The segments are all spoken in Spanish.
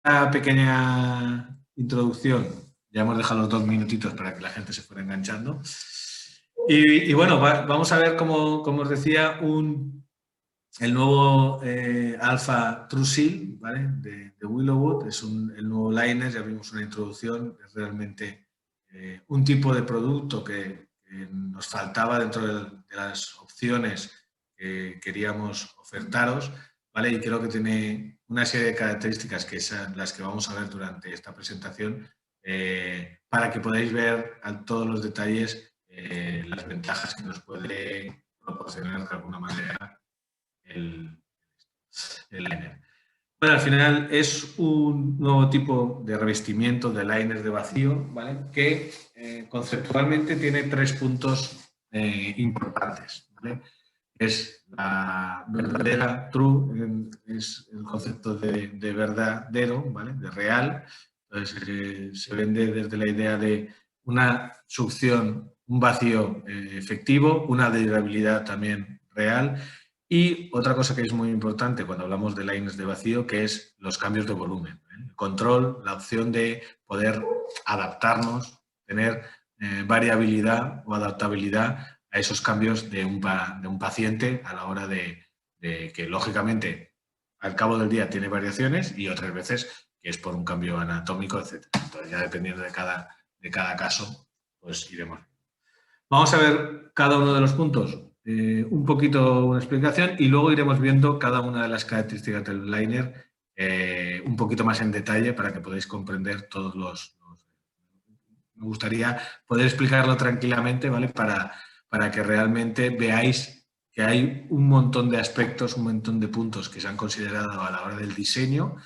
Una pequeña introducción. Ya hemos dejado los 2 minutitos para que la gente se fuera enganchando. Y bueno, vamos a ver, como os decía, el nuevo Alpha True Seal, ¿vale? de Willowwood. Es el nuevo liner, ya vimos una introducción. Es realmente un tipo de producto que nos faltaba dentro de las opciones que queríamos ofertaros, ¿vale? Y creo que tiene una serie de características que son las que vamos a ver durante esta presentación para que podáis ver a todos los detalles las ventajas que nos puede proporcionar de alguna manera el liner. Bueno, al final es un nuevo tipo de revestimiento de liner de vacío, ¿vale? Que conceptualmente tiene 3 puntos importantes, ¿vale? Es la verdadera, true, es el concepto de verdadero, ¿vale? De real. Entonces, se vende desde la idea de una succión, un vacío efectivo, una durabilidad también real. Y otra cosa que es muy importante cuando hablamos de liners de vacío, que es los cambios de volumen. El control, la opción de poder adaptarnos, tener variabilidad o adaptabilidad a esos cambios de un paciente a la hora de que, lógicamente, al cabo del día tiene variaciones y otras veces que es por un cambio anatómico, etc. Entonces, ya dependiendo de cada caso, pues iremos. Vamos a ver cada uno de los puntos, un poquito una explicación y luego iremos viendo cada una de las características del liner un poquito más en detalle para que podáis comprender todos los. Me gustaría poder explicarlo tranquilamente, ¿vale? Para que realmente veáis que hay un montón de aspectos, un montón de puntos que se han considerado a la hora del diseño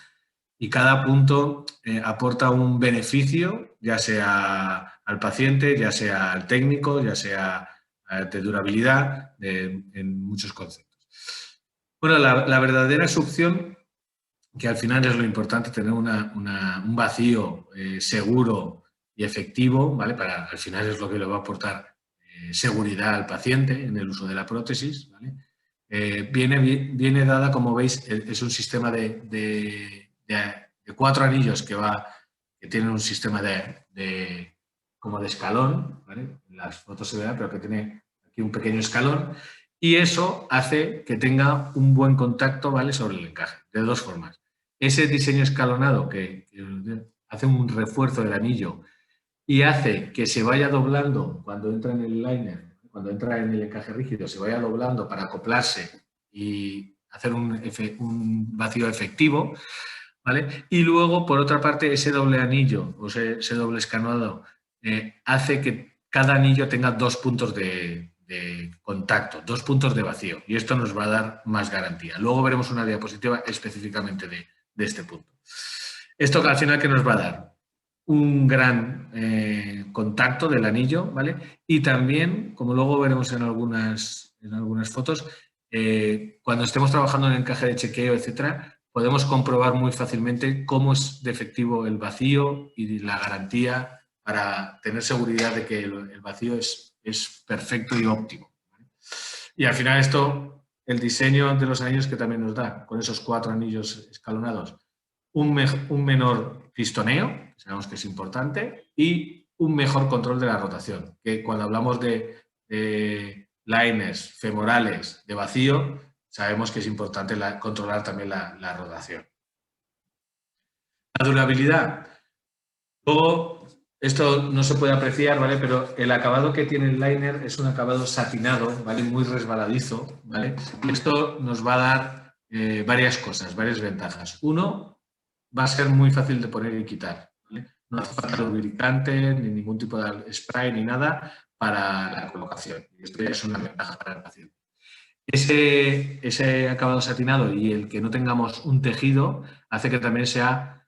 y cada punto aporta un beneficio, ya sea al paciente, ya sea al técnico, ya sea de durabilidad, en muchos conceptos. Bueno, la verdadera succión, que al final es lo importante, tener un vacío seguro y efectivo, ¿vale? Al final es lo que le va a aportar seguridad al paciente en el uso de la prótesis, ¿vale? Viene dada, como veis, es un sistema de 4 anillos que tienen un sistema como de escalón, ¿vale? En las fotos se verá, pero que tiene aquí un pequeño escalón y eso hace que tenga un buen contacto, ¿vale? Sobre el encaje, de 2 formas. Ese diseño escalonado que hace un refuerzo del anillo y hace que se vaya doblando cuando entra en el liner, cuando entra en el encaje rígido, se vaya doblando para acoplarse y hacer un vacío efectivo, ¿vale? Y luego, por otra parte, ese doble anillo o ese doble escalonado hace que cada anillo tenga 2 puntos de contacto, 2 puntos de vacío y esto nos va a dar más garantía. Luego veremos una diapositiva específicamente de este punto. Esto al final, ¿qué nos va a dar? Un gran contacto del anillo, ¿vale? Y también, como luego veremos en algunas fotos, cuando estemos trabajando en el encaje de chequeo, etcétera, podemos comprobar muy fácilmente cómo es de efectivo el vacío y la garantía para tener seguridad de que el vacío es perfecto y óptimo, ¿vale? Y al final esto, el diseño de los anillos que también nos da, con esos 4 anillos escalonados, un menor pistoneo, que sabemos que es importante, y un mejor control de la rotación, que cuando hablamos de liners femorales de vacío, sabemos que es importante controlar también la rotación. La durabilidad. Luego, esto no se puede apreciar, ¿vale? Pero el acabado que tiene el liner es un acabado satinado, ¿vale? Muy resbaladizo, ¿vale? Y esto nos va a dar varias cosas, varias ventajas. Uno, va a ser muy fácil de poner y quitar, ¿vale? No hace falta lubricante, ni ningún tipo de spray, ni nada para la colocación. Y esto ya es una ventaja para el paciente. Ese acabado satinado y el que no tengamos un tejido hace que también sea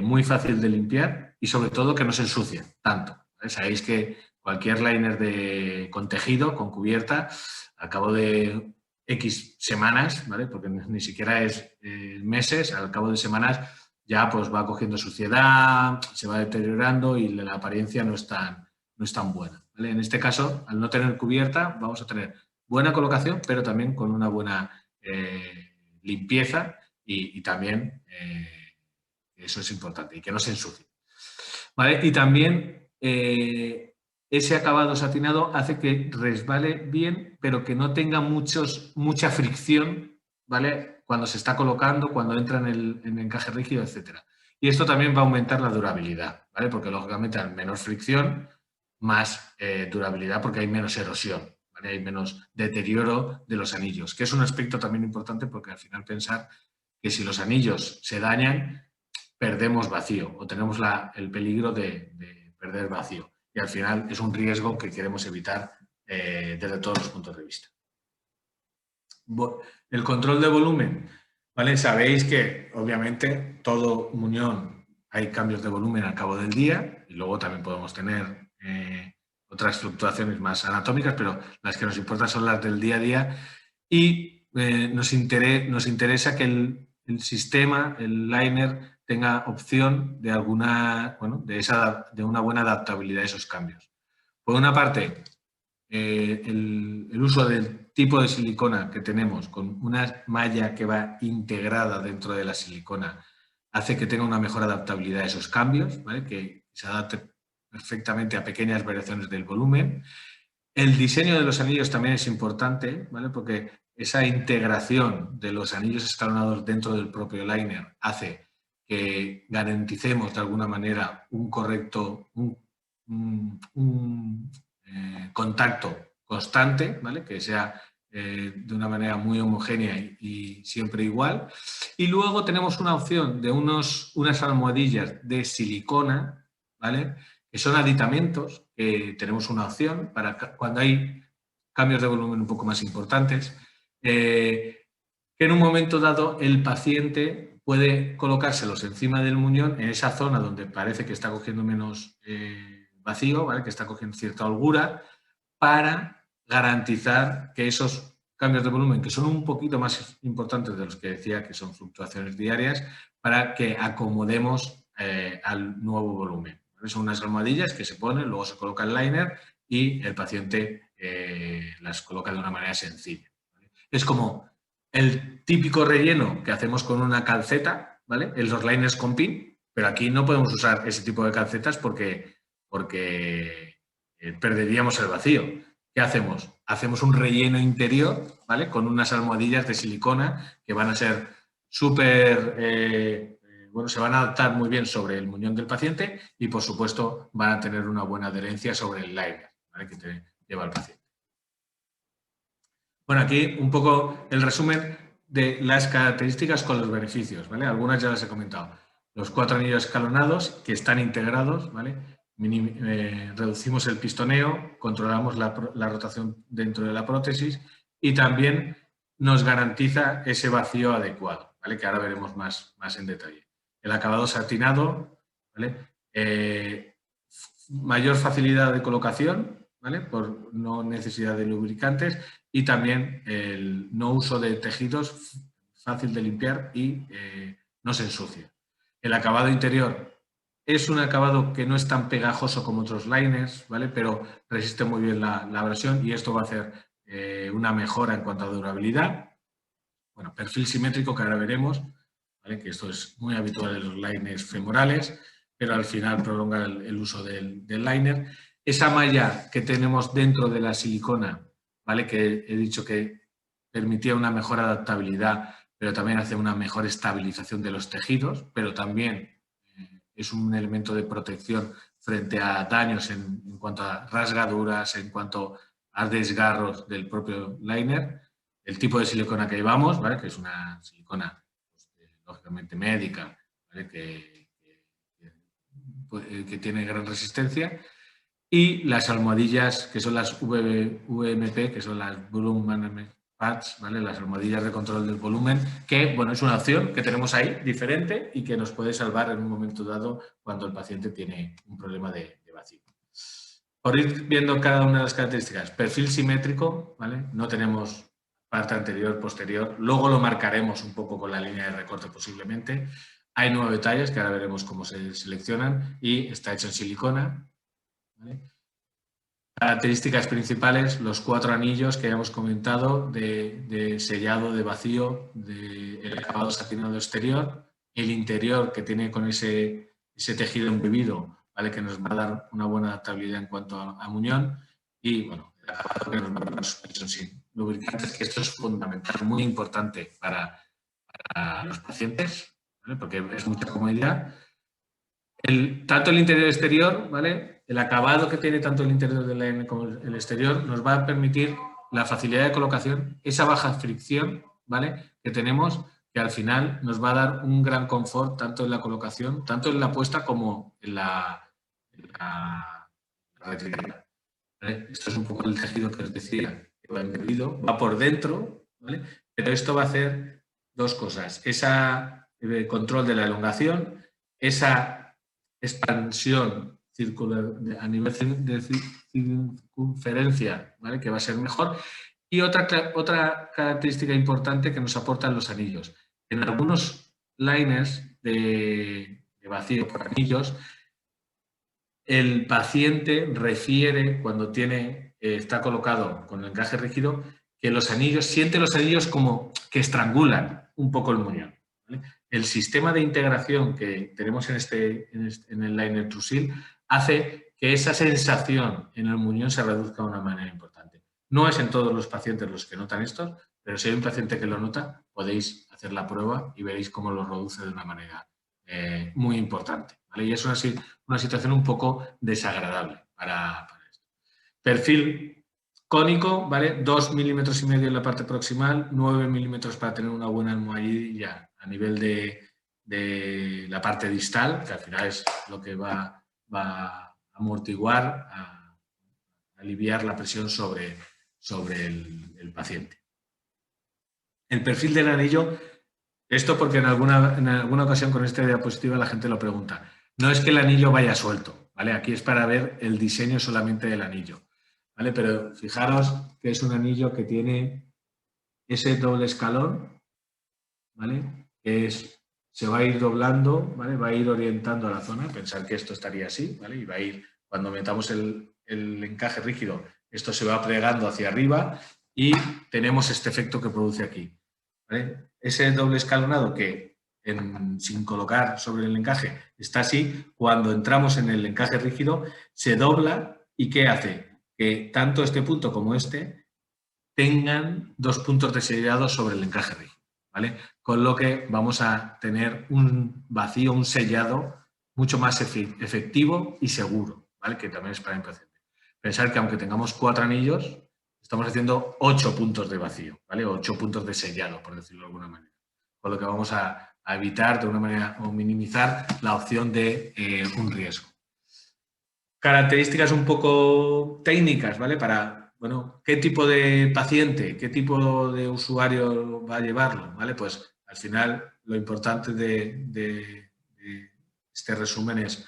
muy fácil de limpiar y sobre todo que no se ensucie tanto, ¿vale? Sabéis que cualquier liner con tejido, con cubierta, al cabo de X semanas, ¿vale? Porque ni siquiera es meses, al cabo de semanas ya pues va cogiendo suciedad, se va deteriorando y la apariencia no es tan buena, ¿vale? En este caso, al no tener cubierta, vamos a tener buena colocación, pero también con una buena limpieza y también Eso es importante y que no se ensucie. ¿Vale? Y también ese acabado satinado hace que resbale bien, pero que no tenga mucha fricción, ¿vale? Cuando se está colocando, cuando entra en el encaje rígido, etc. Y esto también va a aumentar la durabilidad, ¿vale? Porque lógicamente al menor fricción, más durabilidad, porque hay menos erosión, ¿vale? Hay menos deterioro de los anillos, que es un aspecto también importante porque al final pensar que si los anillos se dañan, perdemos vacío o tenemos el peligro de perder vacío. Y al final es un riesgo que queremos evitar desde todos los puntos de vista. El control de volumen, ¿vale? Sabéis que obviamente todo muñón hay cambios de volumen al cabo del día y luego también podemos tener otras fluctuaciones más anatómicas, pero las que nos importan son las del día a día y nos interesa que el sistema, el liner, tenga opción de de una buena adaptabilidad a esos cambios. Por una parte, el uso del tipo de silicona que tenemos con una malla que va integrada dentro de la silicona hace que tenga una mejor adaptabilidad a esos cambios, ¿vale? Que se adapte perfectamente a pequeñas variaciones del volumen. El diseño de los anillos también es importante, ¿vale? Porque esa integración de los anillos escalonados dentro del propio liner hace que garanticemos de alguna manera un correcto contacto constante, ¿vale? Que sea de una manera muy homogénea y siempre igual. Y luego tenemos una opción de unas almohadillas de silicona, ¿vale? Que son aditamentos, que tenemos una opción para cuando hay cambios de volumen un poco más importantes, que en un momento dado el paciente puede colocárselos encima del muñón en esa zona donde parece que está cogiendo menos vacío, ¿vale? Que está cogiendo cierta holgura, para garantizar que esos cambios de volumen, que son un poquito más importantes de los que decía, que son fluctuaciones diarias, para que acomodemos al nuevo volumen. Son unas almohadillas que se ponen, luego se coloca el liner y el paciente las coloca de una manera sencilla, ¿vale? Es como el típico relleno que hacemos con una calceta, ¿vale? En los liners con pin, pero aquí no podemos usar ese tipo de calcetas porque perderíamos el vacío. ¿Qué hacemos? Hacemos un relleno interior, ¿vale? Con unas almohadillas de silicona que van a ser súper, se van a adaptar muy bien sobre el muñón del paciente y, por supuesto, van a tener una buena adherencia sobre el liner, ¿vale? Que te lleva el paciente. Bueno, aquí un poco el resumen de las características con los beneficios, ¿vale? Algunas ya las he comentado. Los 4 anillos escalonados que están integrados, ¿vale? Reducimos el pistoneo, controlamos la rotación dentro de la prótesis y también nos garantiza ese vacío adecuado, ¿vale? Que ahora veremos más en detalle. El acabado satinado, ¿vale? Mayor facilidad de colocación, ¿vale? Por no necesidad de lubricantes y también el no uso de tejidos, fácil de limpiar y no se ensucia. El acabado interior es un acabado que no es tan pegajoso como otros liners, ¿vale? Pero resiste muy bien la abrasión y esto va a hacer una mejora en cuanto a durabilidad. Bueno, perfil simétrico que ahora veremos, ¿vale? Que esto es muy habitual en los liners femorales, pero al final prolonga el uso del liner. Esa malla que tenemos dentro de la silicona, ¿vale? Que he dicho que permitía una mejor adaptabilidad, pero también hace una mejor estabilización de los tejidos, pero también es un elemento de protección frente a daños en cuanto a rasgaduras, en cuanto a desgarros del propio liner. El tipo de silicona que llevamos, ¿vale? Que es una silicona lógicamente médica, ¿vale? que tiene gran resistencia. Y las almohadillas, que son las VMP, que son las Volume Management Pads, ¿vale? Las almohadillas de control del volumen, que bueno, es una opción que tenemos ahí, diferente, y que nos puede salvar en un momento dado cuando el paciente tiene un problema de vacío. Por ir viendo cada una de las características, perfil simétrico, ¿vale? No tenemos parte anterior, posterior, luego lo marcaremos un poco con la línea de recorte posiblemente. Hay 9 detalles que ahora veremos cómo se seleccionan y está hecho en silicona, ¿vale? Características principales, los 4 anillos que hemos comentado de sellado, de vacío, del acabado satinado exterior, el interior que tiene con ese tejido embebido, ¿vale? Que nos va a dar una buena adaptabilidad en cuanto a muñón, y bueno, el acabado que nos va a dar la suspensión sin lubricantes, que esto es fundamental, muy importante para los pacientes, ¿vale? Porque es mucha comodidad. Tanto el interior exterior, ¿vale? El acabado que tiene tanto el interior del line como el exterior nos va a permitir la facilidad de colocación, esa baja fricción, ¿vale? Que tenemos, que al final nos va a dar un gran confort tanto en la colocación, tanto en la puesta como en la retirada, ¿vale? Esto es un poco el tejido que os decía, que va embebido, va por dentro, ¿vale? Pero esto va a hacer dos cosas: esa control de la elongación, esa expansión circular a nivel de circunferencia, ¿vale? Que va a ser mejor. Y otra característica importante que nos aportan los anillos. En algunos liners de vacío por anillos, el paciente refiere, cuando está colocado con el encaje rígido, que los anillos, siente los anillos como que estrangulan un poco el muñón, ¿vale? El sistema de integración que tenemos en el liner Trusil hace que esa sensación en el muñón se reduzca de una manera importante. No es en todos los pacientes los que notan esto, pero si hay un paciente que lo nota, podéis hacer la prueba y veréis cómo lo reduce de una manera muy importante, ¿vale? Y es una situación un poco desagradable para esto. Perfil cónico, ¿vale? 2,5 milímetros en la parte proximal, 9 milímetros para tener una buena almohadilla a nivel de la parte distal, que al final es lo que va a amortiguar, a aliviar la presión sobre el paciente. El perfil del anillo, esto porque en alguna ocasión con esta diapositiva la gente lo pregunta. No es que el anillo vaya suelto, ¿vale? Aquí es para ver el diseño solamente del anillo, ¿vale? Pero fijaros que es un anillo que tiene ese doble escalón, ¿vale? Que se va a ir doblando, ¿vale? Va a ir orientando a la zona, pensar que esto estaría así, ¿vale? Y va a ir, cuando metamos el encaje rígido, esto se va plegando hacia arriba y tenemos este efecto que produce aquí, ¿vale? Ese doble escalonado que sin colocar sobre el encaje está así, cuando entramos en el encaje rígido se dobla. ¿Y qué hace? Que tanto este punto como este tengan dos puntos de sellado sobre el encaje rígido, ¿vale? Con lo que vamos a tener un vacío, un sellado mucho más efectivo y seguro, ¿vale? Que también es para el paciente. Pensar que aunque tengamos 4 anillos, estamos haciendo 8 puntos de vacío, ¿vale? 8 puntos de sellado, por decirlo de alguna manera. Con lo que vamos a evitar de una manera o minimizar la opción de un riesgo. Características un poco técnicas, ¿vale? Para, bueno, ¿qué tipo de paciente, qué tipo de usuario va a llevarlo? ¿Vale? Pues al final lo importante de este resumen es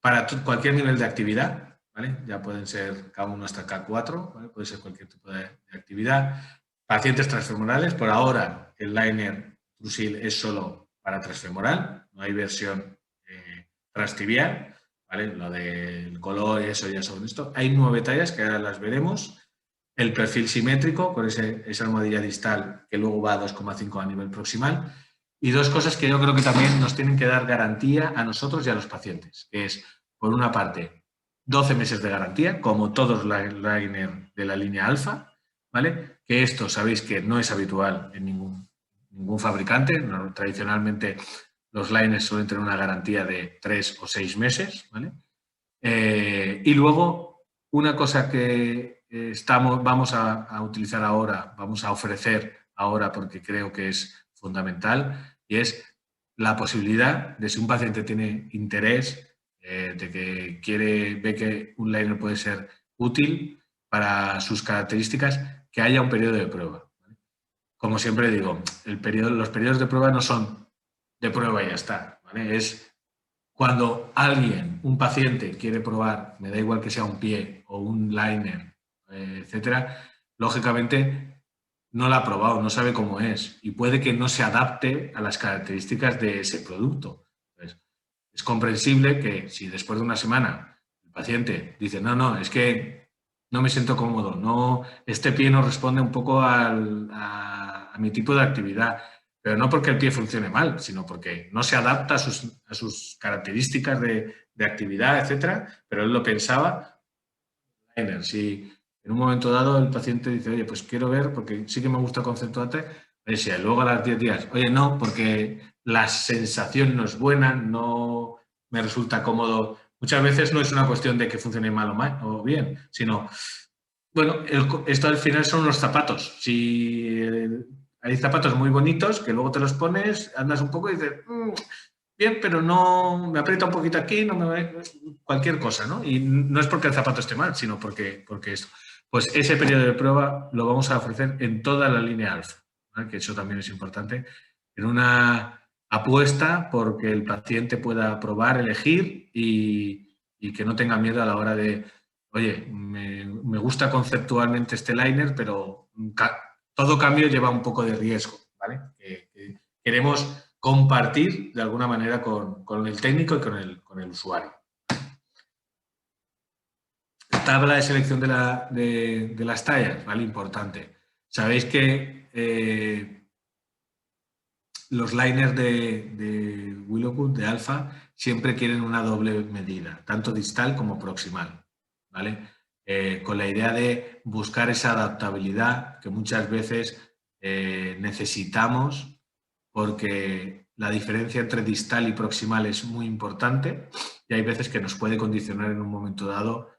para cualquier nivel de actividad, ¿vale? Ya pueden ser K1 hasta K4, ¿vale? Puede ser cualquier tipo de actividad. Pacientes transfemorales, por ahora el liner Trusil es solo para transfemoral, no hay versión transtibial, ¿vale? Lo del color y eso ya sobre esto. Hay 9 tallas que ahora las veremos. El perfil simétrico con esa almohadilla distal que luego va a 2,5 a nivel proximal. Y dos cosas que yo creo que también nos tienen que dar garantía a nosotros y a los pacientes, que es, por una parte, 12 meses de garantía, como todos los liner de la línea alfa, ¿vale? Que esto sabéis que no es habitual en ningún fabricante. No, tradicionalmente los liners suelen tener una garantía de 3 o 6 meses, ¿vale? Y luego, una cosa que vamos a utilizar ahora, vamos a ofrecer ahora porque creo que es fundamental, y es la posibilidad de, si un paciente tiene interés, de que ve que un liner puede ser útil para sus características, que haya un periodo de prueba, ¿vale? Como siempre digo, los periodos de prueba no son de prueba y ya está, ¿vale? Es cuando alguien, un paciente, quiere probar, me da igual que sea un pie o un liner, etcétera, lógicamente no lo ha probado, no sabe cómo es y puede que no se adapte a las características de ese producto. Entonces, es comprensible que si después de una semana el paciente dice, no, es que no me siento cómodo, no, este pie no responde un poco a mi tipo de actividad, pero no porque el pie funcione mal, sino porque no se adapta a sus características de actividad, etcétera, pero él lo pensaba. Si en un momento dado el paciente dice, oye, pues quiero ver, porque sí que me gusta conceptuarte, si luego a las 10 días, oye, no, porque la sensación no es buena, no me resulta cómodo. Muchas veces no es una cuestión de que funcione mal o bien, sino, bueno, esto al final son unos zapatos. Si hay zapatos muy bonitos que luego te los pones, andas un poco y dices, bien, pero no me aprieta un poquito aquí, no me cualquier cosa, ¿no? Y no es porque el zapato esté mal, sino porque esto. Pues ese periodo de prueba lo vamos a ofrecer en toda la línea alfa, ¿vale? Que eso también es importante, en una apuesta porque el paciente pueda probar, elegir y que no tenga miedo a la hora de, oye, me gusta conceptualmente este liner, pero todo cambio lleva un poco de riesgo, ¿vale? Que queremos compartir de alguna manera con el técnico y con el usuario. Tabla de selección de las tallas, ¿vale? Importante. Sabéis que los liners de Willowwood, de Alpha, siempre quieren una doble medida, tanto distal como proximal, ¿vale? Con la idea de buscar esa adaptabilidad que muchas veces necesitamos, porque la diferencia entre distal y proximal es muy importante y hay veces que nos puede condicionar en un momento dado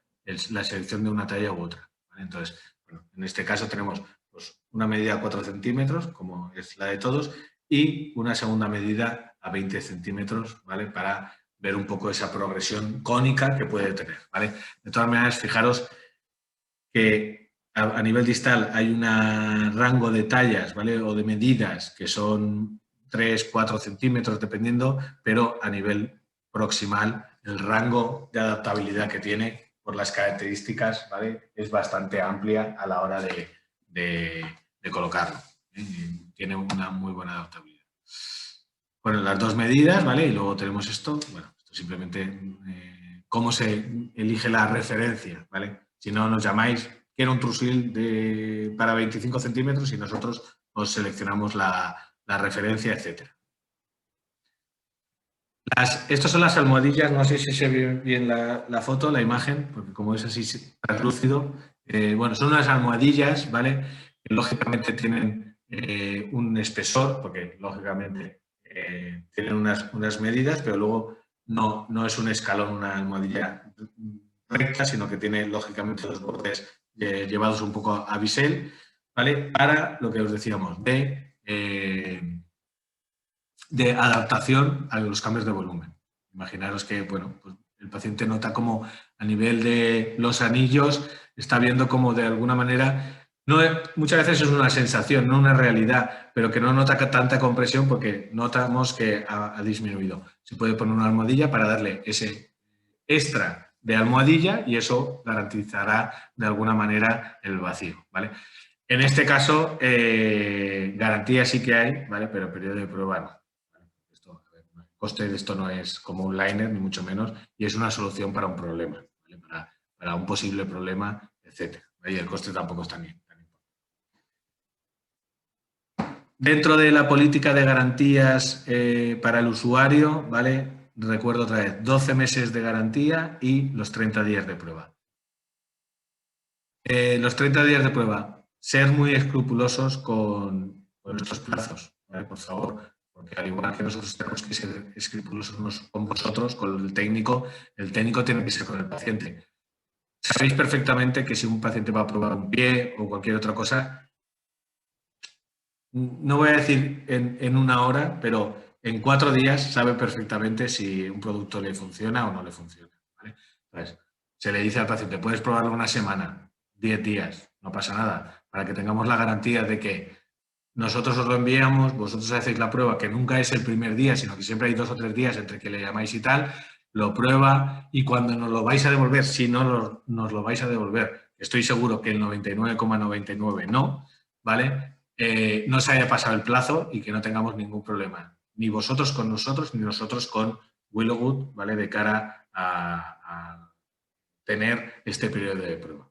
la selección de una talla u otra, ¿vale? Entonces, bueno, en este caso tenemos pues, una medida a 4 centímetros, como es la de todos, y una segunda medida a 20 centímetros, ¿vale? Para ver un poco esa progresión cónica que puede tener, ¿vale? De todas maneras, fijaros que a nivel distal hay un rango de tallas, ¿vale? O de medidas que son 3, 4 centímetros, dependiendo, pero a nivel proximal el rango de adaptabilidad que tiene por las características, ¿vale? Es bastante amplia a la hora de colocarlo. Tiene una muy buena adaptabilidad. Bueno, las dos medidas, ¿vale? Y luego tenemos esto, bueno, esto simplemente cómo se elige la referencia, ¿vale? Si no nos llamáis, quiero un trusil para 25 centímetros y nosotros os seleccionamos la referencia, etcétera. Estas son las almohadillas, no sé si se ve bien la foto, la imagen, porque como es así translúcido, bueno, son unas almohadillas, ¿vale? Que lógicamente tienen un espesor, porque lógicamente tienen unas medidas, pero luego no es un escalón, una almohadilla recta, sino que tiene lógicamente los bordes llevados un poco a bisel, ¿vale? Para lo que os decíamos, de adaptación a los cambios de volumen. Imaginaros que, bueno, pues el paciente nota como a nivel de los anillos está viendo como de alguna manera, muchas veces es una sensación, no una realidad, pero que no nota tanta compresión porque notamos que ha disminuido. Se puede poner una almohadilla para darle ese extra de almohadilla y eso garantizará de alguna manera el vacío, ¿vale? En este caso, garantía sí que hay, ¿vale? Pero periodo de prueba no. El coste de esto no es como un liner, ni mucho menos, y es una solución para un problema, ¿vale? Para un posible problema, etc. Y el coste tampoco es tan importante. Dentro de la política de garantías para el usuario, ¿vale? Recuerdo otra vez, 12 meses de garantía y los 30 días de prueba. Los 30 días de prueba, ser muy escrupulosos con nuestros plazos, ¿vale? Por favor, porque al igual que nosotros tenemos que ser escrupulosos con vosotros, con el técnico tiene que ser con el paciente. Sabéis perfectamente que si un paciente va a probar un pie o cualquier otra cosa, no voy a decir en una hora, pero en 4 días sabe perfectamente si un producto le funciona o no le funciona, ¿vale? Entonces, se le dice al paciente, puedes probarlo una semana, 10 días, no pasa nada, para que tengamos la garantía de que nosotros os lo enviamos, vosotros hacéis la prueba, que nunca es el primer día, sino que siempre hay 2 o 3 días entre que le llamáis y tal, lo prueba y cuando nos lo vais a devolver, si no nos lo vais a devolver, estoy seguro que el 99,99 no, ¿vale? No se haya pasado el plazo y que no tengamos ningún problema, ni vosotros con nosotros, ni nosotros con Willowwood, ¿vale? De cara a tener este periodo de prueba.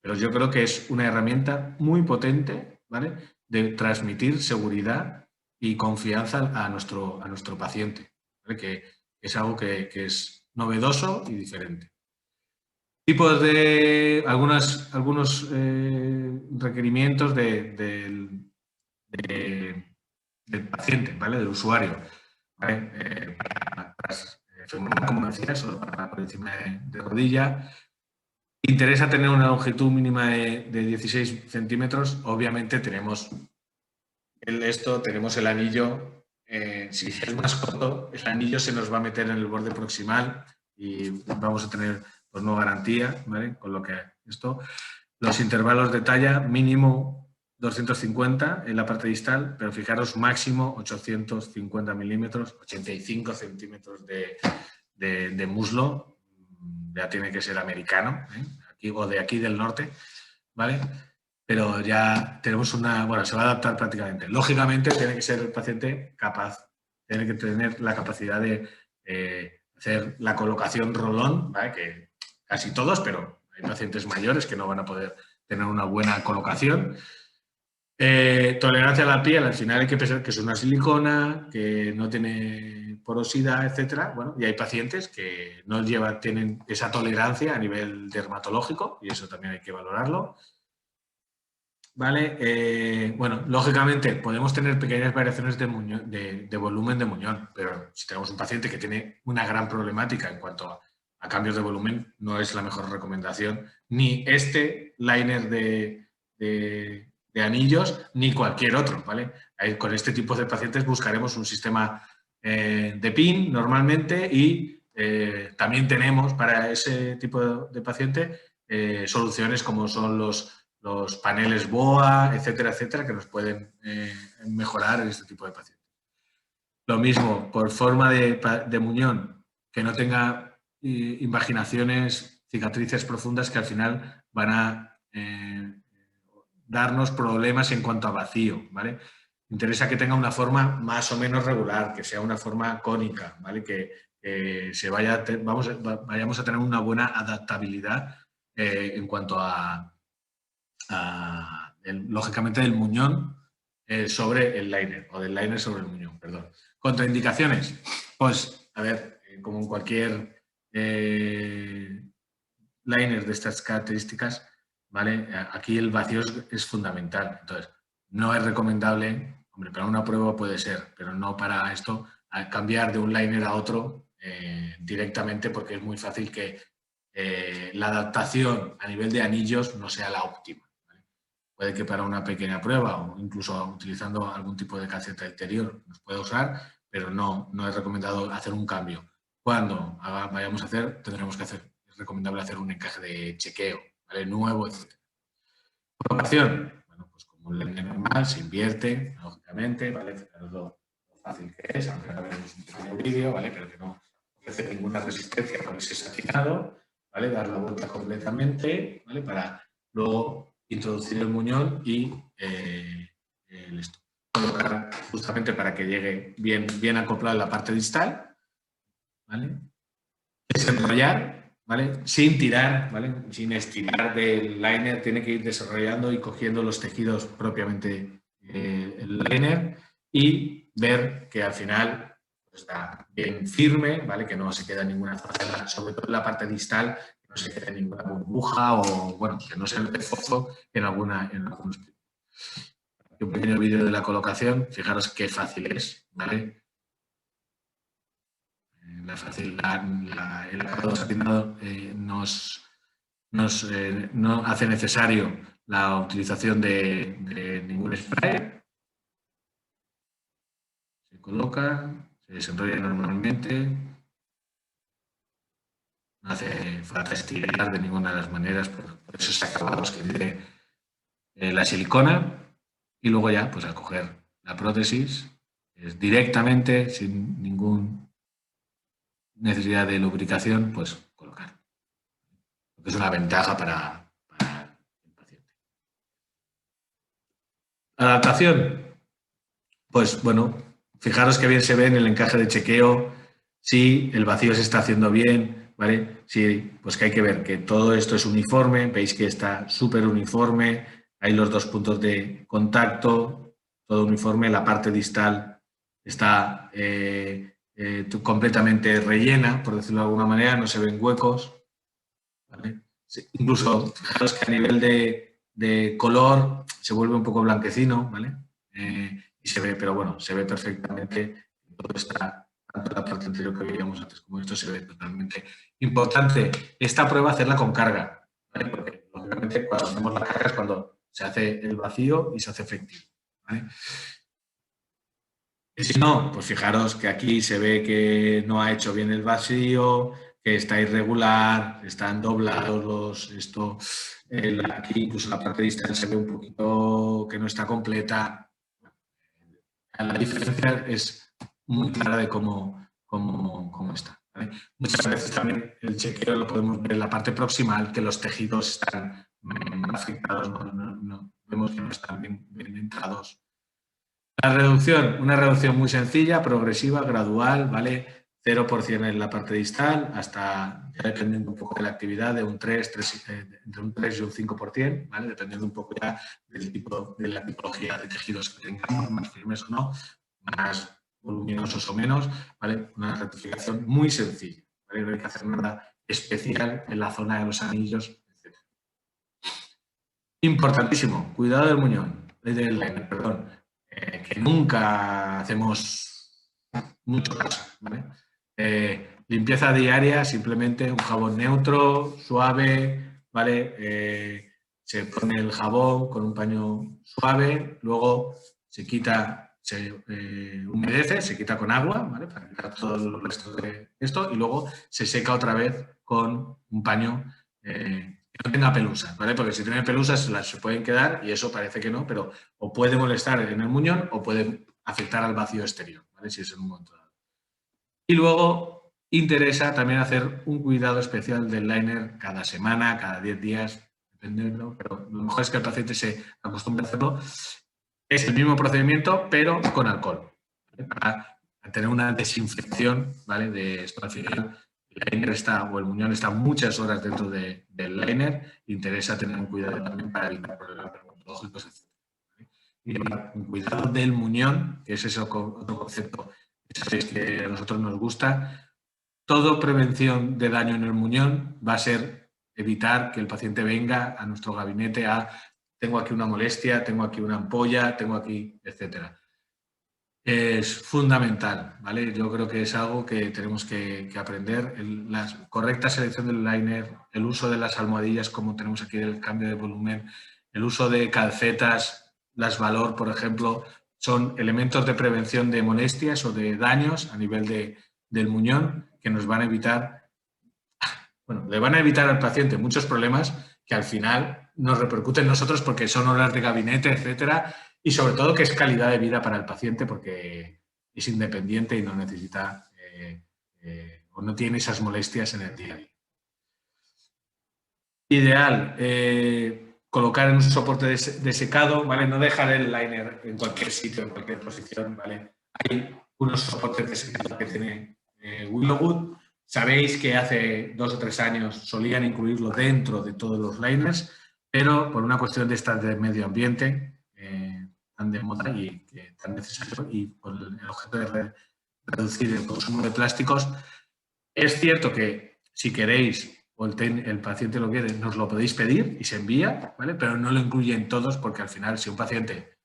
Pero yo creo que es una herramienta muy potente, ¿vale? De transmitir seguridad y confianza a nuestro paciente, ¿vale? Que es algo que es novedoso y diferente. Tipos de algunos requerimientos del paciente, ¿vale? Del usuario, ¿vale? Como decía, solo para por encima de rodilla. Interesa tener una longitud mínima de 16 centímetros. Obviamente tenemos el anillo. Si es más corto, el anillo se nos va a meter en el borde proximal y vamos a tener pues no garantía, ¿vale? Con lo que los intervalos de talla mínimo 250 en la parte distal, pero fijaros máximo 850 milímetros, 85 centímetros de muslo, ya tiene que ser americano, aquí, o de aquí del norte, ¿vale? Pero ya tenemos se va a adaptar prácticamente. Lógicamente tiene que ser el paciente capaz, tiene que tener la capacidad de hacer la colocación rolón, ¿vale? Que casi todos, pero hay pacientes mayores que no van a poder tener una buena colocación. Tolerancia a la piel, al final hay que pensar que es una silicona, que no tiene porosidad, etcétera. Bueno, y hay pacientes que no tienen esa tolerancia a nivel dermatológico y eso también hay que valorarlo. ¿Vale? Bueno, lógicamente podemos tener pequeñas variaciones de volumen de muñón, pero si tenemos un paciente que tiene una gran problemática en cuanto a cambios de volumen, no es la mejor recomendación ni este liner de anillos ni cualquier otro, ¿vale? Con este tipo de pacientes buscaremos un sistema de PIN normalmente y también tenemos para ese tipo de paciente soluciones como son los paneles BOA, etcétera, etcétera, que nos pueden mejorar en este tipo de pacientes. Lo mismo, por forma de muñón, que no tenga invaginaciones, cicatrices profundas que al final van a darnos problemas en cuanto a vacío, ¿vale? Interesa que tenga una forma más o menos regular, que sea una forma cónica, ¿vale? Que vayamos a tener una buena adaptabilidad en cuanto lógicamente del muñón sobre el liner, o del liner sobre el muñón, perdón. Contraindicaciones, pues, a ver, como en cualquier liner de estas características, ¿vale? Aquí el vacío es fundamental. Entonces, no es recomendable, hombre, para una prueba puede ser, pero no para esto, cambiar de un liner a otro directamente, porque es muy fácil que la adaptación a nivel de anillos no sea la óptima. Puede que para una pequeña prueba o incluso utilizando algún tipo de caseta interior nos pueda usar, pero no es recomendado hacer un cambio. Cuando vayamos a hacer, tendremos que hacer, es recomendable hacer un encaje de chequeo, ¿vale? Nuevo, etc. Colocación, bueno, pues como un lente normal, se invierte, lógicamente, ¿vale? Fijaros lo fácil que es, aunque ahora veremos un pequeño vídeo, ¿vale? Pero que no ofrece ninguna resistencia con ese satinado, ¿vale? Dar la vuelta completamente, ¿vale? Para luego introducir el muñón y colocar justamente para que llegue bien acoplado en la parte distal, ¿vale? Desenrollar, ¿vale? Sin tirar, ¿vale? Sin estirar del liner, tiene que ir desarrollando y cogiendo los tejidos propiamente el liner y ver que al final pues, está bien firme, ¿vale? Que no se queda ninguna zona, sobre todo en la parte distal, que no se quede ninguna burbuja o, bueno, que no se note fozo en algunos. Un pequeño vídeo de la colocación, fijaros qué fácil es, ¿vale? El acabado satinado no hace necesario la utilización de ningún spray. Se coloca, se desenrolla normalmente. No hace falta estirar de ninguna de las maneras por esos acabados que tiene la silicona. Y luego ya, pues al coger la prótesis, es directamente, sin ninguna necesidad de lubricación, pues colocar. Es una ventaja para el paciente. Adaptación. Pues bueno, fijaros que bien se ve en el encaje de chequeo, si el vacío se está haciendo bien, ¿vale? Sí, pues que hay que ver que todo esto es uniforme, veis que está súper uniforme, hay los dos puntos de contacto, todo uniforme, la parte distal está completamente rellena, por decirlo de alguna manera, no se ven huecos, ¿vale? Sí, incluso, fijaros que a nivel de color se vuelve un poco blanquecino, ¿vale? Y se ve, pero bueno, se ve perfectamente, todo está, tanto la parte anterior que veíamos antes como esto se ve totalmente. Importante, esta prueba hacerla con carga, ¿vale? Porque obviamente cuando hacemos la carga es cuando se hace el vacío y se hace efectivo, ¿vale? Y si no, pues fijaros que aquí se ve que no ha hecho bien el vacío, que está irregular, están doblados aquí incluso la parte distal se ve un poquito que no está completa. La diferencia es muy clara de cómo está, ¿vale? Muchas veces también el chequeo lo podemos ver en la parte proximal, que los tejidos están afectados, vemos que no están bien entrados. La reducción, una reducción muy sencilla, progresiva, gradual, ¿vale? 0% en la parte distal, hasta, ya dependiendo un poco de la actividad, de un 3 entre un 3 y un 5%, ¿vale? Dependiendo un poco ya del tipo, de la tipología de tejidos que tengamos, más firmes o no, más voluminosos o menos, ¿vale? Una rectificación muy sencilla, ¿vale? No hay que hacer nada especial en la zona de los anillos, etc. Importantísimo, cuidado del muñón, perdón, que nunca hacemos mucho caso, ¿vale? Limpieza diaria, simplemente un jabón neutro, suave, ¿vale? Se pone el jabón con un paño suave, luego se quita, se humedece, se quita con agua, ¿vale? Para quitar todo el resto de esto y luego se seca otra vez con un paño que no tenga pelusas, ¿vale? Porque si tiene pelusas se pueden quedar y eso parece que no, pero o puede molestar en el muñón o puede afectar al vacío exterior, ¿vale? Si es en un momento dado. Y luego interesa también hacer un cuidado especial del liner cada semana, cada 10 días, dependiendo, pero lo mejor es que el paciente se acostumbre a hacerlo. Es el mismo procedimiento, pero con alcohol, ¿vale? Para tener una desinfección, ¿vale? De esto al final. El liner está, o el muñón está muchas horas dentro del liner, interesa tener un cuidado también para evitar problemas dermatológicos, etc. Y llevar un cuidado del muñón, que es ese otro concepto que sabéis que a nosotros nos gusta. Todo prevención de daño en el muñón va a ser evitar que el paciente venga a nuestro gabinete a tengo aquí una molestia, tengo aquí una ampolla, tengo aquí, etcétera. Es fundamental, ¿vale? Yo creo que es algo que tenemos que aprender. La correcta selección del liner, el uso de las almohadillas, como tenemos aquí el cambio de volumen, el uso de calcetas, las Valor, por ejemplo, son elementos de prevención de molestias o de daños a nivel del muñón que nos van a evitar, bueno, le van a evitar al paciente muchos problemas que al final nos repercuten en nosotros porque son horas de gabinete, etcétera, y sobre todo que es calidad de vida para el paciente porque es independiente y no necesita o no tiene esas molestias en el día a día. Ideal, colocar en un soporte de secado, ¿vale? No dejar el liner en cualquier sitio, en cualquier posición, ¿vale? Hay unos soportes de secado que tiene Willowwood. Sabéis que hace 2 o 3 años solían incluirlo dentro de todos los liners, pero por una cuestión de estas de medio ambiente, tan de moda y tan necesario, y por el objeto de reducir el consumo de plásticos, es cierto que si queréis o el paciente lo quiere, nos lo podéis pedir y se envía, ¿vale? Pero no lo incluyen todos porque al final si un paciente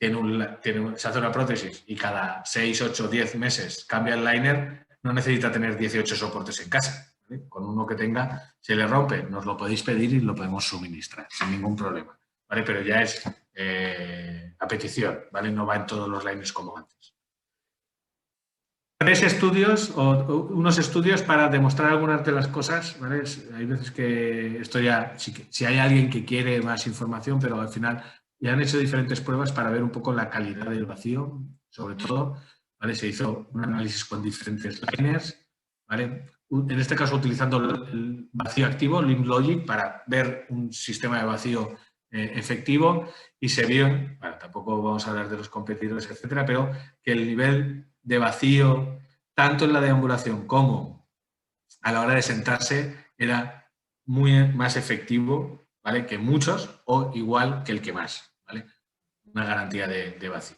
se hace una prótesis y cada 6, 8, 10 meses cambia el liner, no necesita tener 18 soportes en casa, ¿vale? Con uno que tenga, se le rompe, nos lo podéis pedir y lo podemos suministrar sin ningún problema, ¿vale? Pero ya es a petición, ¿vale? No va en todos los liners como antes. 3 estudios o unos estudios para demostrar algunas de las cosas, ¿vale? Hay veces que esto ya, si hay alguien que quiere más información, pero al final ya han hecho diferentes pruebas para ver un poco la calidad del vacío, sobre todo, ¿vale? Se hizo un análisis con diferentes liners, ¿vale? En este caso utilizando el vacío activo, LimbLogic, para ver un sistema de vacío efectivo y se vio, bueno, tampoco vamos a hablar de los competidores, etcétera, pero que el nivel de vacío, tanto en la deambulación como a la hora de sentarse, era muy más efectivo, ¿vale? Que muchos o igual que el que más, ¿vale? una garantía de vacío.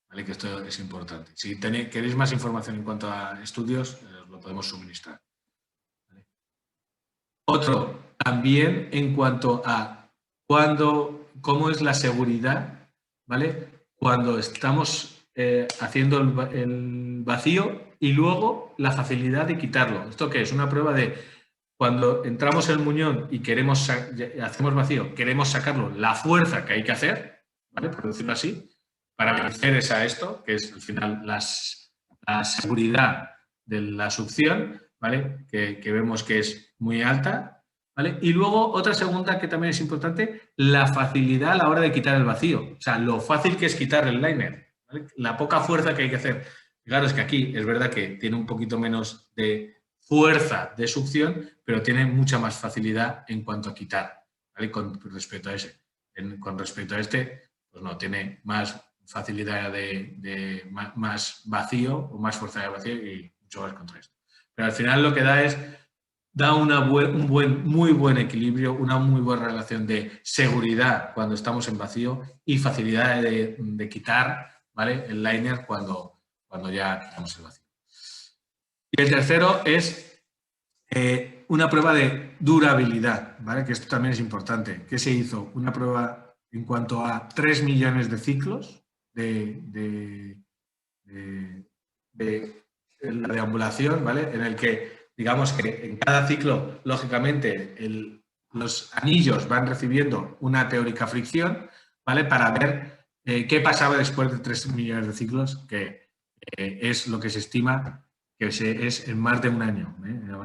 ¿Vale? Que esto es importante. Si queréis más información en cuanto a estudios, os lo podemos suministrar. ¿Vale? Otro, también en cuanto a cómo es la seguridad, ¿vale? Cuando estamos haciendo el vacío y luego la facilidad de quitarlo. ¿Esto qué es? Una prueba de cuando entramos en el muñón y hacemos vacío, queremos sacarlo, la fuerza que hay que hacer, ¿vale? Por decirlo así, para vencer a esto, que es al final la seguridad de la succión, ¿vale? Que vemos que es muy alta, ¿vale? Y luego otra segunda que también es importante, la facilidad a la hora de quitar el vacío. O sea, lo fácil que es quitar el liner, ¿vale? La poca fuerza que hay que hacer. Claro, es que aquí es verdad que tiene un poquito menos de fuerza de succión, pero tiene mucha más facilidad en cuanto a quitar, ¿vale? Con respecto a ese. Con respecto a este, pues no, tiene más facilidad de más vacío o más fuerza de vacío y mucho más contra esto. Pero al final lo que da un muy buen equilibrio, una muy buena relación de seguridad cuando estamos en vacío y facilidad de quitar, ¿vale? El liner cuando ya quitamos el vacío. Y el tercero es una prueba de durabilidad, ¿vale? Que esto también es importante. ¿Qué se hizo? Una prueba en cuanto a 3 millones de ciclos de deambulación, ¿vale? En el que, digamos que en cada ciclo, lógicamente, los anillos van recibiendo una teórica fricción, ¿vale? Para ver qué pasaba después de 3 millones de ciclos, que es lo que se estima que es en más de un año.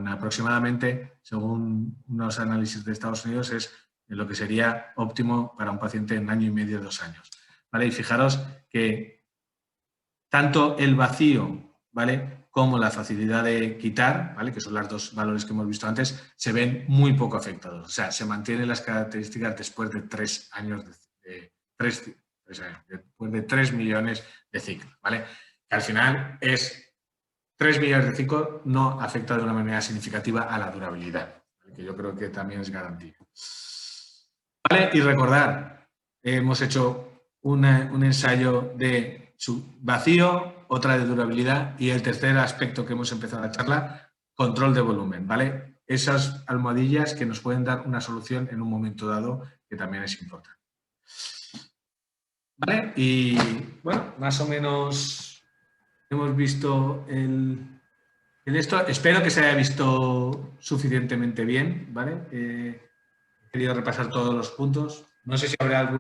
Aproximadamente, según unos análisis de Estados Unidos, es lo que sería óptimo para un paciente en año y medio, 2 años. ¿Vale? Y fijaros que tanto el vacío, ¿vale?, como la facilidad de quitar, ¿vale?, que son los dos valores que hemos visto antes, se ven muy poco afectados. O sea, se mantienen las características después de 3 años, después de 3 millones de ciclos, ¿vale? Que al final es 3 millones de ciclos no afecta de una manera significativa a la durabilidad, ¿vale? Que yo creo que también es garantía. ¿Vale? Y recordar, hemos hecho un ensayo de vacío, otra de durabilidad y el tercer aspecto que hemos empezado la charla, control de volumen, ¿vale? Esas almohadillas que nos pueden dar una solución en un momento dado que también es importante. ¿Vale? Y bueno, más o menos hemos visto esto. Espero que se haya visto suficientemente bien, ¿vale? He querido repasar todos los puntos. No sé si habrá algún